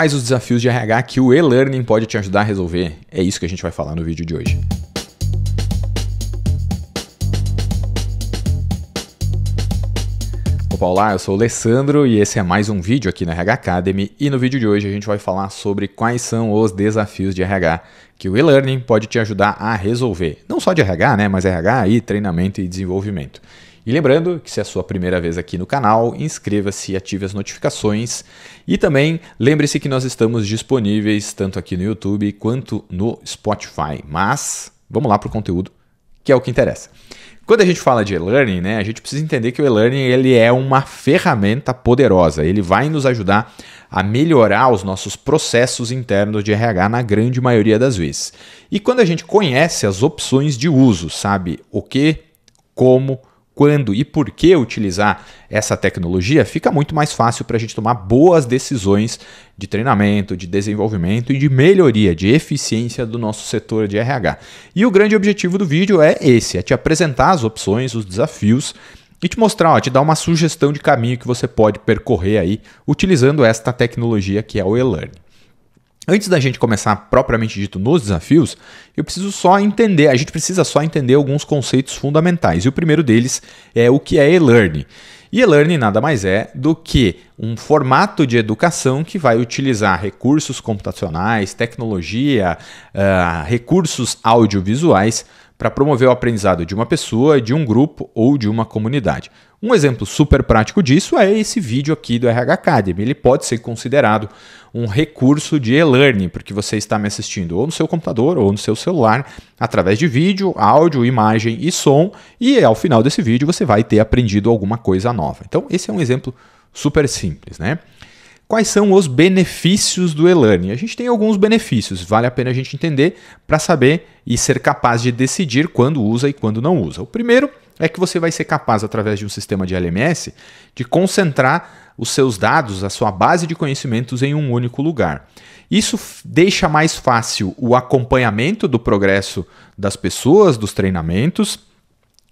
Quais os desafios de RH que o e-learning pode te ajudar a resolver? É isso que a gente vai falar no vídeo de hoje. Olá, eu sou o Alessandro e esse é mais um vídeo aqui na RH Academy, e no vídeo de hoje a gente vai falar sobre quais são os desafios de RH que o e-learning pode te ajudar a resolver. Não só de RH, mas RH e treinamento e desenvolvimento. E lembrando que se é a sua primeira vez aqui no canal, inscreva-se e ative as notificações. E também lembre-se que nós estamos disponíveis tanto aqui no YouTube quanto no Spotify. Mas vamos lá para o conteúdo, que é o que interessa. Quando a gente fala de e-learning, a gente precisa entender que o e-learning ele é uma ferramenta poderosa. Ele vai nos ajudar a melhorar os nossos processos internos de RH na grande maioria das vezes. E quando a gente conhece as opções de uso, sabe o que, como, quando e por que utilizar essa tecnologia, fica muito mais fácil para a gente tomar boas decisões de treinamento, de desenvolvimento e de melhoria, de eficiência do nosso setor de RH. E o grande objetivo do vídeo é esse, é te apresentar as opções, os desafios e te mostrar, te dar uma sugestão de caminho que você pode percorrer aí utilizando esta tecnologia que é o e-learning. Antes da gente começar propriamente dito nos desafios, a gente precisa só entender alguns conceitos fundamentais. E o primeiro deles é o que é e-learning. E e-learning nada mais é do que um formato de educação que vai utilizar recursos computacionais, tecnologia, recursos audiovisuais para promover o aprendizado de uma pessoa, de um grupo ou de uma comunidade. Um exemplo super prático disso é esse vídeo aqui do RH Academy. Ele pode ser considerado um recurso de e-learning, porque você está me assistindo ou no seu computador ou no seu celular, através de vídeo, áudio, imagem e som, e ao final desse vídeo você vai ter aprendido alguma coisa nova. Então esse é um exemplo super simples, Quais são os benefícios do e-learning? A gente tem alguns benefícios, vale a pena a gente entender para saber e ser capaz de decidir quando usa e quando não usa. O primeiro é que você vai ser capaz, através de um sistema de LMS, de concentrar os seus dados, a sua base de conhecimentos em um único lugar. Isso deixa mais fácil o acompanhamento do progresso das pessoas, dos treinamentos,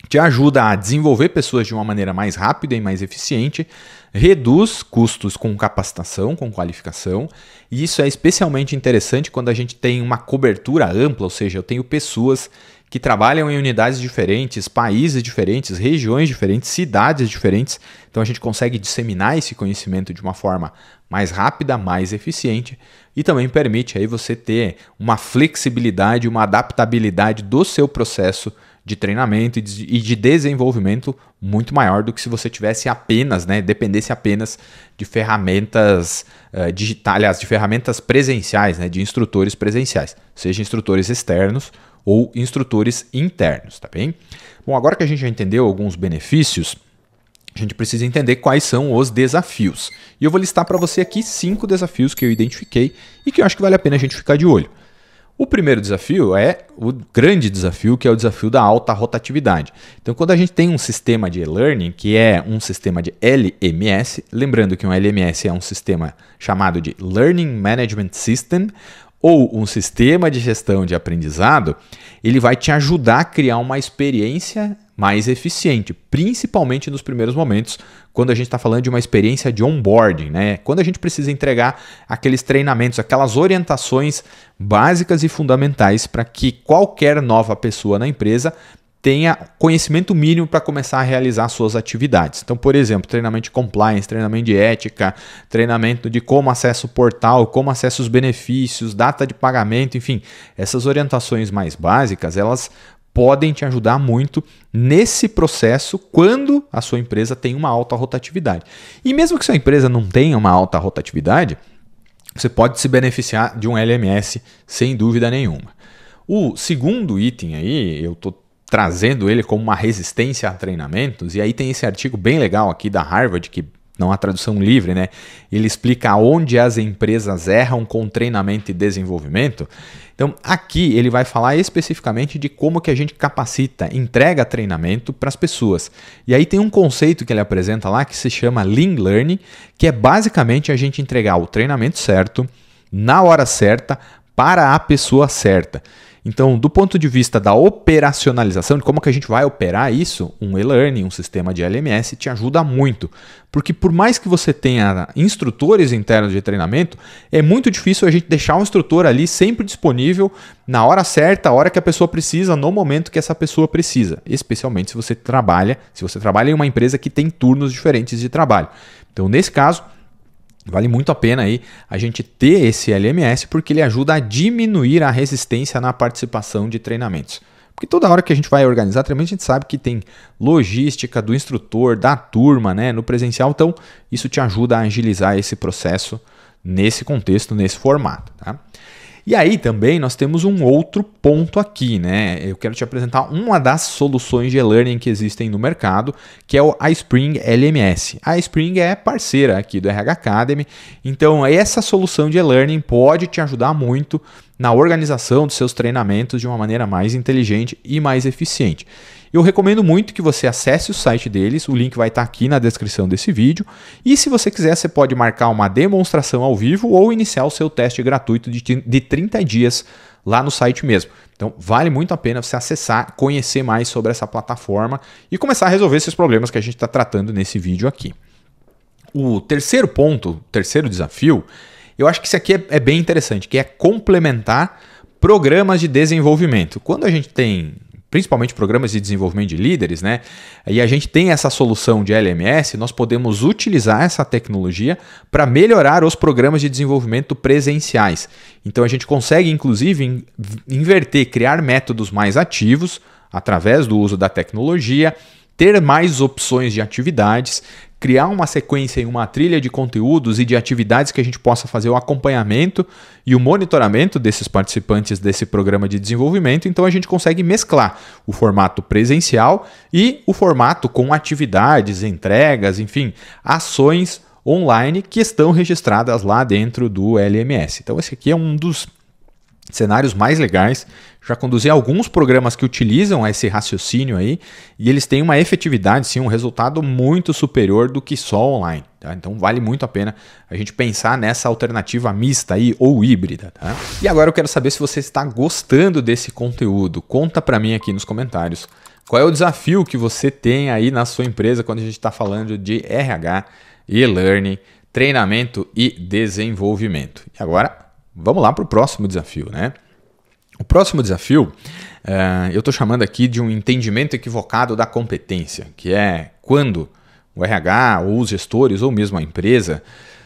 te ajuda a desenvolver pessoas de uma maneira mais rápida e mais eficiente, reduz custos com capacitação, com qualificação, e isso é especialmente interessante quando a gente tem uma cobertura ampla, ou seja, eu tenho pessoas que trabalham em unidades diferentes, países diferentes, regiões diferentes, cidades diferentes, então a gente consegue disseminar esse conhecimento de uma forma mais rápida, mais eficiente, e também permite aí você ter uma flexibilidade, uma adaptabilidade do seu processo de treinamento e de desenvolvimento muito maior do que se você tivesse apenas, dependesse apenas de ferramentas digitais, de ferramentas presenciais, de instrutores presenciais, seja instrutores externos ou instrutores internos, tá bem? Bom, agora que a gente já entendeu alguns benefícios, a gente precisa entender quais são os desafios. E eu vou listar para você aqui 5 desafios que eu identifiquei e que eu acho que vale a pena a gente ficar de olho. O primeiro desafio é o grande desafio, que é o desafio da alta rotatividade. Então, quando a gente tem um sistema de e-learning, que é um sistema de LMS, lembrando que um LMS é um sistema chamado de Learning Management System, ou um sistema de gestão de aprendizado, ele vai te ajudar a criar uma experiência mais eficiente, principalmente nos primeiros momentos, quando a gente está falando de uma experiência de onboarding, Quando a gente precisa entregar aqueles treinamentos, aquelas orientações básicas e fundamentais para que qualquer nova pessoa na empresa tenha conhecimento mínimo para começar a realizar suas atividades. Então, por exemplo, treinamento de compliance, treinamento de ética, treinamento de como acessa o portal, como acessa os benefícios, data de pagamento, enfim, essas orientações mais básicas, elas podem te ajudar muito nesse processo quando a sua empresa tem uma alta rotatividade. E mesmo que sua empresa não tenha uma alta rotatividade, você pode se beneficiar de um LMS sem dúvida nenhuma. O segundo item aí, eu estou trazendo ele como uma resistência a treinamentos, e aí tem esse artigo bem legal aqui da Harvard, que não há tradução livre, Ele explica onde as empresas erram com treinamento e desenvolvimento. Então, aqui ele vai falar especificamente de como que a gente capacita, entrega treinamento para as pessoas. E aí tem um conceito que ele apresenta lá que se chama Lean Learning, que é basicamente a gente entregar o treinamento certo, na hora certa, para a pessoa certa. Então, do ponto de vista da operacionalização, de como que a gente vai operar isso, um e-learning, um sistema de LMS, te ajuda muito. Porque por mais que você tenha instrutores internos de treinamento, é muito difícil a gente deixar o instrutor ali sempre disponível na hora certa, a hora que a pessoa precisa, no momento que essa pessoa precisa. Especialmente se você trabalha em uma empresa que tem turnos diferentes de trabalho. Então, nesse caso, vale muito a pena aí a gente ter esse LMS porque ele ajuda a diminuir a resistência na participação de treinamentos. Porque toda hora que a gente vai organizar treinamento, a gente sabe que tem logística do instrutor, da turma, né, no presencial. Então, isso te ajuda a agilizar esse processo nesse contexto, nesse formato. Tá? E aí também nós temos um outro ponto aqui, né? Eu quero te apresentar uma das soluções de e-learning que existem no mercado, que é o iSpring LMS. A iSpring é parceira aqui do RH Academy, então essa solução de e-learning pode te ajudar muito na organização dos seus treinamentos de uma maneira mais inteligente e mais eficiente. Eu recomendo muito que você acesse o site deles, o link vai estar aqui na descrição desse vídeo. E se você quiser, você pode marcar uma demonstração ao vivo ou iniciar o seu teste gratuito de 30 dias lá no site mesmo. Então, vale muito a pena você acessar, conhecer mais sobre essa plataforma e começar a resolver esses problemas que a gente está tratando nesse vídeo aqui. O terceiro ponto, o terceiro desafio, eu acho que isso aqui é bem interessante, que é complementar programas de desenvolvimento. Quando a gente tem principalmente programas de desenvolvimento de líderes, né? E a gente tem essa solução de LMS, nós podemos utilizar essa tecnologia para melhorar os programas de desenvolvimento presenciais. Então a gente consegue, inclusive, inverter, criar métodos mais ativos através do uso da tecnologia, ter mais opções de atividades, criar uma sequência e uma trilha de conteúdos e de atividades que a gente possa fazer o acompanhamento e o monitoramento desses participantes desse programa de desenvolvimento. Então a gente consegue mesclar o formato presencial e o formato com atividades, entregas, enfim, ações online que estão registradas lá dentro do LMS. Então esse aqui é um dos cenários mais legais. Já conduzi alguns programas que utilizam esse raciocínio aí e eles têm uma efetividade, sim, um resultado muito superior do que só online. Tá? Então vale muito a pena a gente pensar nessa alternativa mista aí ou híbrida. Tá? E agora eu quero saber se você está gostando desse conteúdo. Conta para mim aqui nos comentários qual é o desafio que você tem aí na sua empresa quando a gente está falando de RH, e-learning, treinamento e desenvolvimento. E agora vamos lá para o próximo desafio, né? O próximo desafio, eu estou chamando aqui de um entendimento equivocado da competência, que é quando o RH ou os gestores ou mesmo a empresa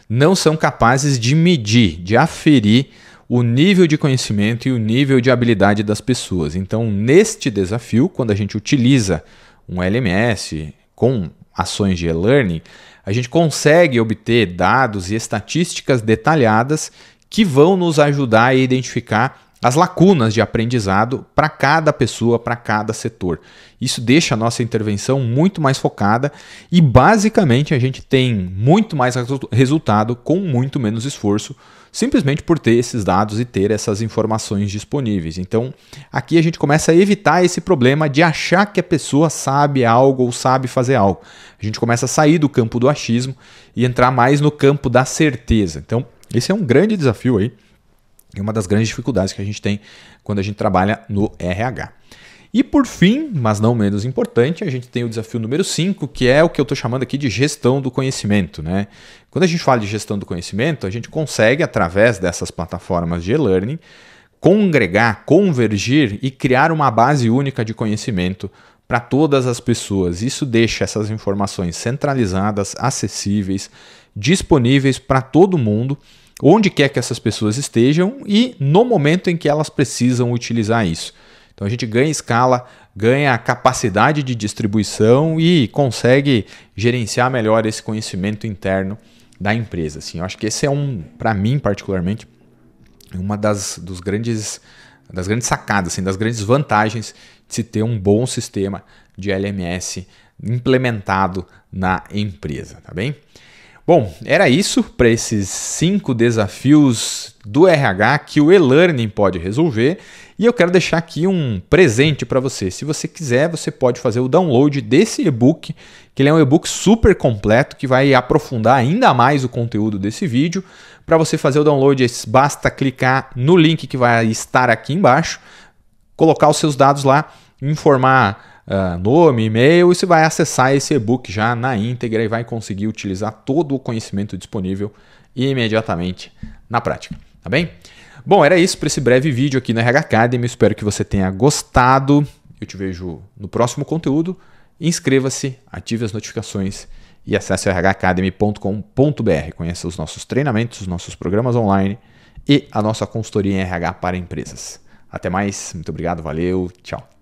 não são capazes de medir, de aferir o nível de conhecimento e o nível de habilidade das pessoas. Então, neste desafio, quando a gente utiliza um LMS com ações de e-learning, a gente consegue obter dados e estatísticas detalhadas que vão nos ajudar a identificar as lacunas de aprendizado para cada pessoa, para cada setor. Isso deixa a nossa intervenção muito mais focada e, basicamente, a gente tem muito mais resultado com muito menos esforço, simplesmente por ter esses dados e ter essas informações disponíveis. Então, aqui a gente começa a evitar esse problema de achar que a pessoa sabe algo ou sabe fazer algo. A gente começa a sair do campo do achismo e entrar mais no campo da certeza. Então, esse é um grande desafio aí. É uma das grandes dificuldades que a gente tem quando a gente trabalha no RH. E por fim, mas não menos importante, a gente tem o desafio número 5, que é o que eu estou chamando aqui de gestão do conhecimento, né? Quando a gente fala de gestão do conhecimento, a gente consegue, através dessas plataformas de e-learning, congregar, convergir e criar uma base única de conhecimento para todas as pessoas. Isso deixa essas informações centralizadas, acessíveis, disponíveis para todo mundo, onde quer que essas pessoas estejam e no momento em que elas precisam utilizar isso. Então a gente ganha escala, ganha capacidade de distribuição e consegue gerenciar melhor esse conhecimento interno da empresa. Assim, eu acho que esse é para mim particularmente, uma das grandes sacadas, assim, das grandes vantagens de se ter um bom sistema de LMS implementado na empresa, tá bem? Bom, era isso para esses 5 desafios do RH que o e-learning pode resolver e eu quero deixar aqui um presente para você. Se você quiser, você pode fazer o download desse e-book, que ele é um e-book super completo que vai aprofundar ainda mais o conteúdo desse vídeo. Para você fazer o download, basta clicar no link que vai estar aqui embaixo. colocar os seus dados lá, informar nome, e-mail, e você vai acessar esse e-book já na íntegra e vai conseguir utilizar todo o conhecimento disponível imediatamente na prática, tá bem? Bom, era isso para esse breve vídeo aqui no RH Academy, espero que você tenha gostado, eu te vejo no próximo conteúdo, inscreva-se, ative as notificações e acesse rhacademy.com.br, conheça os nossos treinamentos, os nossos programas online e a nossa consultoria em RH para empresas. Até mais, muito obrigado, valeu, tchau.